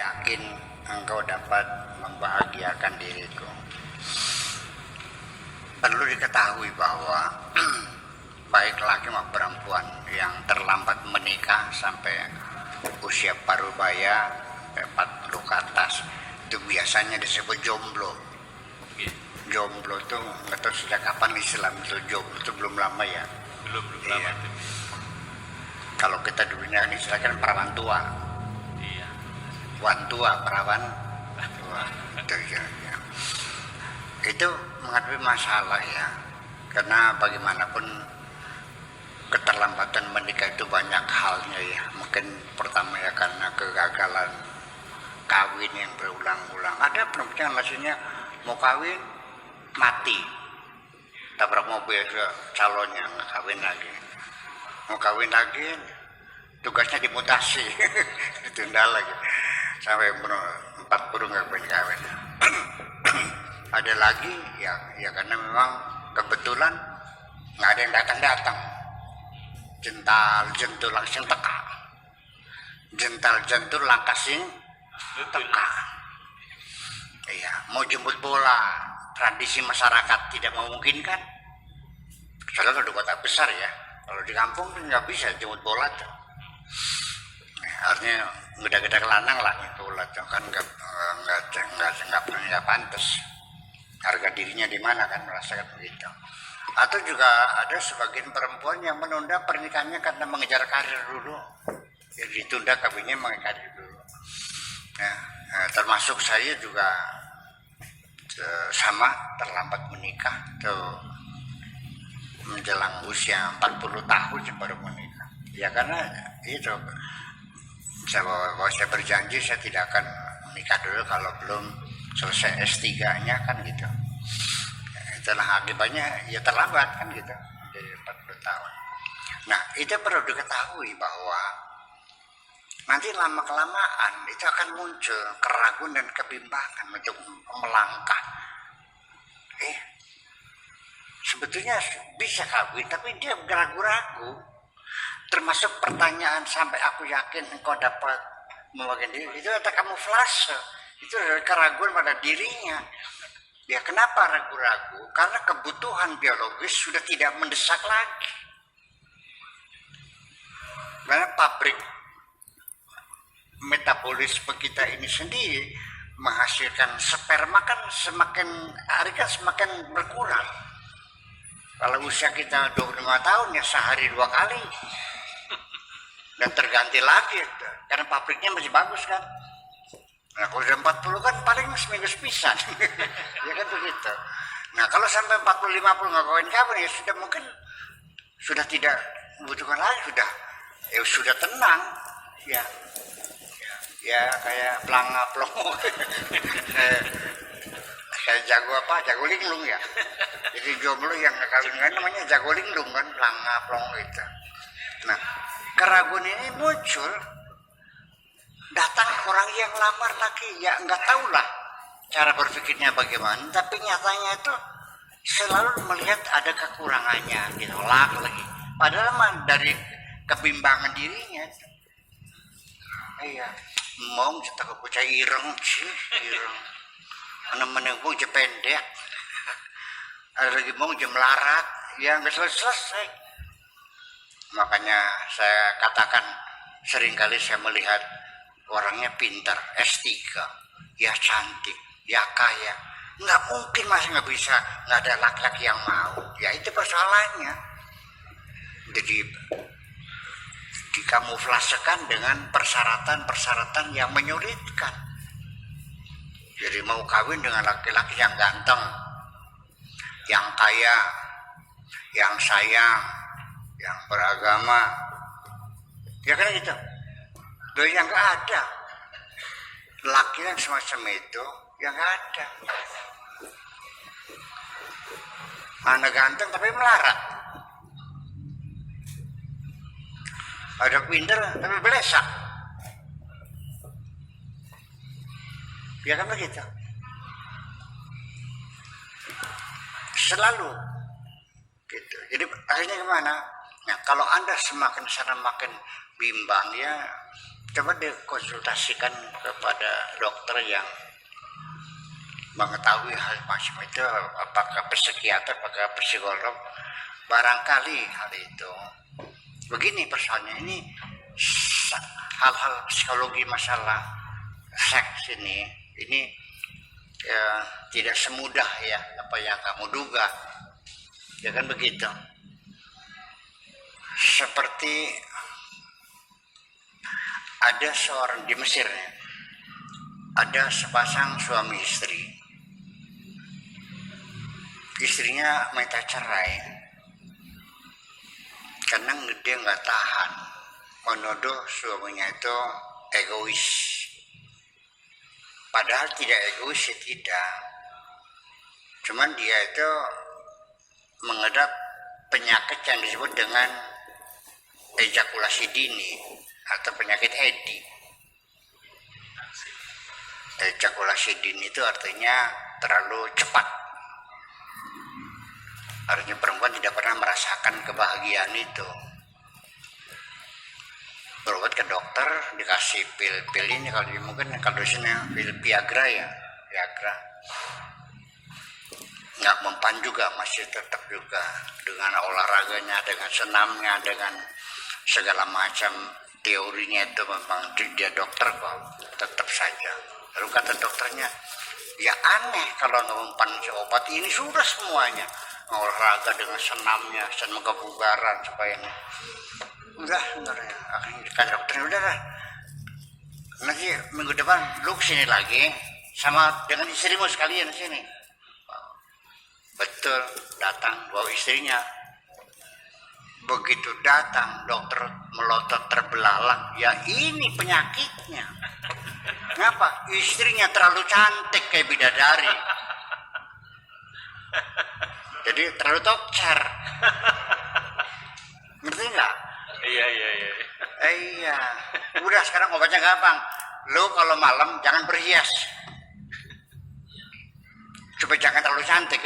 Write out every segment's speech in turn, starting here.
yakin engkau dapat membahagiakan diriku. Perlu diketahui bahwa baik laki maupun perempuan yang terlambat menikah sampai usia parubaya 40 ke atas itu biasanya disebut jomblo. Jomblo itu nggak tahu sejak kapan Islam itu jomblo itu belum lama ya. Belum lama. Iya. Kalau kita dulunya istilahkan perawan tua. Iya. Wan tua, perawan tua. Itu menghadapi masalah ya. Karena bagaimanapun keterlambatan menikah itu banyak halnya ya. Mungkin pertama ya karena kegagalan kawin yang berulang-ulang. Ada perempuan maksudnya mau kawin mati, tabrak mobil ke calonnya, nggak kawin lagi. Mau kawin lagi tugasnya dimutasi ditunda lagi sampai 40 nggak kawin. Ada lagi ya karena memang kebetulan nggak ada yang datang jental jentul langsung teka, jental jentul langkasing teka. Iya, mau jemput bola tradisi masyarakat tidak memungkinkan. Soalnya kalau di kota besar ya, kalau di kampung nggak bisa jemput bola tuh. Artinya gede-gede lanang lah bola tuh kan nggak pantas. Harga dirinya di mana kan merasakan begitu. Atau juga ada sebagian perempuan yang menunda pernikahannya karena mengejar karir dulu. Jadi ditunda kawinnya mengejar karir dulu. Nah, termasuk saya juga sama terlambat menikah tuh menjelang usia 40 tahun baru menikah. Ya karena itu saya berjanji saya tidak akan menikah dulu kalau belum selesai S3-nya kan gitu. Itulah akibatnya ya terlambat kan gitu dari 40 tahun. Nah itu perlu diketahui bahwa nanti lama-kelamaan itu akan muncul keraguan dan kebimbangan untuk melangkah. Sebetulnya bisa kawin tapi dia ragu-ragu. Termasuk pertanyaan sampai aku yakin engkau dapat membagian diri itu ada kamuflase. Itu adalah keraguan pada dirinya. Ya kenapa ragu-ragu? Karena kebutuhan biologis sudah tidak mendesak lagi. Karena pabrik metabolisme kita ini sendiri menghasilkan sperma kan semakin hari kan semakin berkurang. Kalau usia kita 25 tahun ya sehari 2 kali. Dan terganti lagi karena pabriknya masih bagus kan. Nah kalau udah 40 kan paling seminggu sepisan. Ya kan begitu. Nah kalau sampai 40-50 nggak kawin-kawin ya sudah mungkin sudah tidak membutuhkan lagi sudah tenang ya kayak pelanga pelongo kayak jago linglung ya. Jadi jomblo yang nggak kawin kan namanya jago linglung kan pelanga pelongo itu. Nah keraguan ini muncul datang orang yang lamar lagi ya nggak tahu lah cara berpikirnya bagaimana tapi nyatanya itu selalu melihat ada kekurangannya ditolak lagi padahal dari kebimbangan dirinya iya mau cetak bocah ireng mana mau je pendek ada lagi mau je melarat ya nggak selesai. Makanya saya katakan seringkali saya melihat orangnya pintar, S3, ya cantik, ya kaya. Nggak mungkin masih nggak bisa, nggak ada laki-laki yang mau. Ya itu persoalannya. Jadi dikamuflasekan dengan persyaratan-persyaratan yang menyulitkan. Jadi mau kawin dengan laki-laki yang ganteng, yang kaya, yang sayang, yang beragama. Ya kan gitu. Loh yang nggak ada laki yang semacam itu yang nggak ada. Anak ganteng tapi melarat, ada pinter tapi belesak. Ya kan begitu. Selalu gitu. Jadi akhirnya gimana? Nah kalau Anda semakin sana makin bimbang ya coba dikonsultasikan kepada dokter yang mengetahui hal macam itu, apakah psikiater, apakah psikolog, barangkali hal itu. Begini persoalannya ini, hal-hal psikologi masalah seks ini ya, tidak semudah ya apa yang kamu duga, ya kan begitu. Seperti ada seorang di Mesir, ada sepasang suami istri. Istrinya minta cerai karena dia nggak tahan, menuduh suaminya itu egois. Padahal tidak egois ya, tidak. Cuman dia itu mengidap penyakit yang disebut dengan ejakulasi dini atau penyakit EDI. Ejakulasi dini itu artinya terlalu cepat. Artinya perempuan tidak pernah merasakan kebahagiaan itu. Berobat ke dokter, dikasih pil-pil ini, kalau di sini pil Viagra ya, Viagra. Nggak mempan juga, masih tetap juga dengan olahraganya, dengan senamnya, dengan segala macam teorinya itu memang dia dokter kok, tetap saja. Lalu kata dokternya, ya aneh kalau nggak mempan obat ini, sudah semuanya olahraga dengan senamnya, senam kebugaran supaya ini. Udah, sebenarnya kata dokternya udah lah, nanti minggu depan lu kesini lagi sama dengan istrimu sekalian sini. Betul, datang bawa istrinya. Begitu datang dokter melotot terbelalak, ya ini penyakitnya. Kenapa? Istrinya terlalu cantik kayak bidadari, jadi terlalu tokcer. Ngerti nggak? Iya. Iya. Udah sekarang obatnya gampang. Lo kalau malam jangan berhias, supaya jangan terlalu cantik.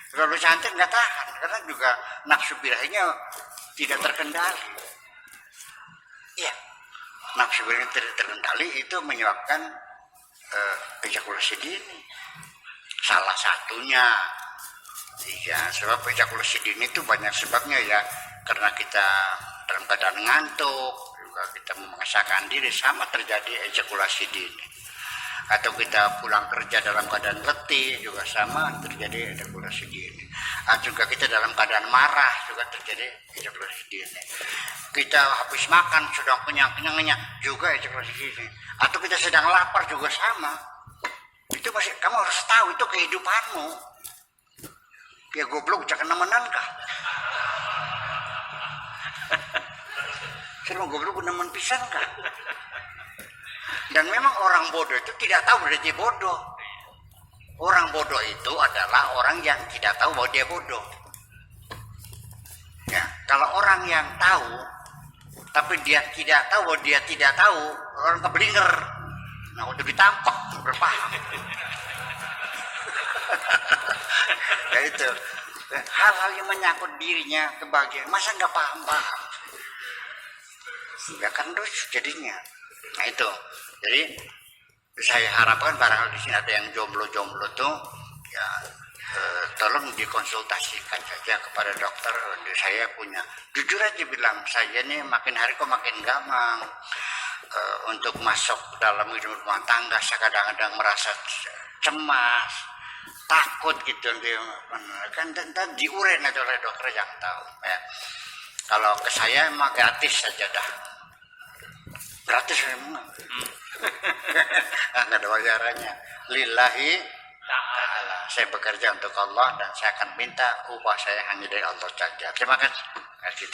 Terlalu cantik nggak tahan, karena juga nafsu birahinya tidak terkendali. Iya, nafsu birahinya tidak terkendali itu menyebabkan ejakulasi dini. Salah satunya, ya, sebab ejakulasi dini itu banyak sebabnya ya, karena kita dalam keadaan ngantuk, juga kita memaksakan diri, sama terjadi ejakulasi dini. Atau kita pulang kerja dalam keadaan letih, juga sama terjadi ejakulasi dini. Atau juga kita dalam keadaan marah, juga terjadi ejakulasi dini. Kita habis makan sudah kenyang-kenyangnya, juga ejakulasi dini. Atau kita sedang lapar, juga sama. Itu masih, kamu harus tahu itu kehidupanmu. Ya goblok jangan nemenan kah? Saya mau goblok nemen pisan kah? Dan memang orang bodoh itu tidak tahu bahwa dia bodoh. Orang bodoh itu adalah orang yang tidak tahu bahwa dia bodoh. Ya, kalau orang yang tahu tapi dia tidak tahu bahwa dia tidak tahu, orang keblinger. Nah, udah ditampak berpaham. Ya itu. Hal-hal yang menyangkut dirinya kebahagiaan, masa nggak paham-paham? Nggak akan terus jadinya. Nah itu. Jadi saya harapkan barangkali di sini ada yang jomblo-jomblo tuh, ya tolong dikonsultasikan saja kepada dokter. Saya punya, jujur aja bilang, saya nih makin hari kok makin gampang untuk masuk dalam hidup rumah tangga. Saya kadang-kadang merasa cemas, takut gitu, kan diurein aja oleh dokter yang tahu. Ya. Kalau ke saya emang gratis saja dah, gratis memang. Nggak ada bayarannya. Lillahi ta'ala. Saya bekerja untuk Allah dan saya akan minta upah saya hanya dari Allah saja. Terima kasih.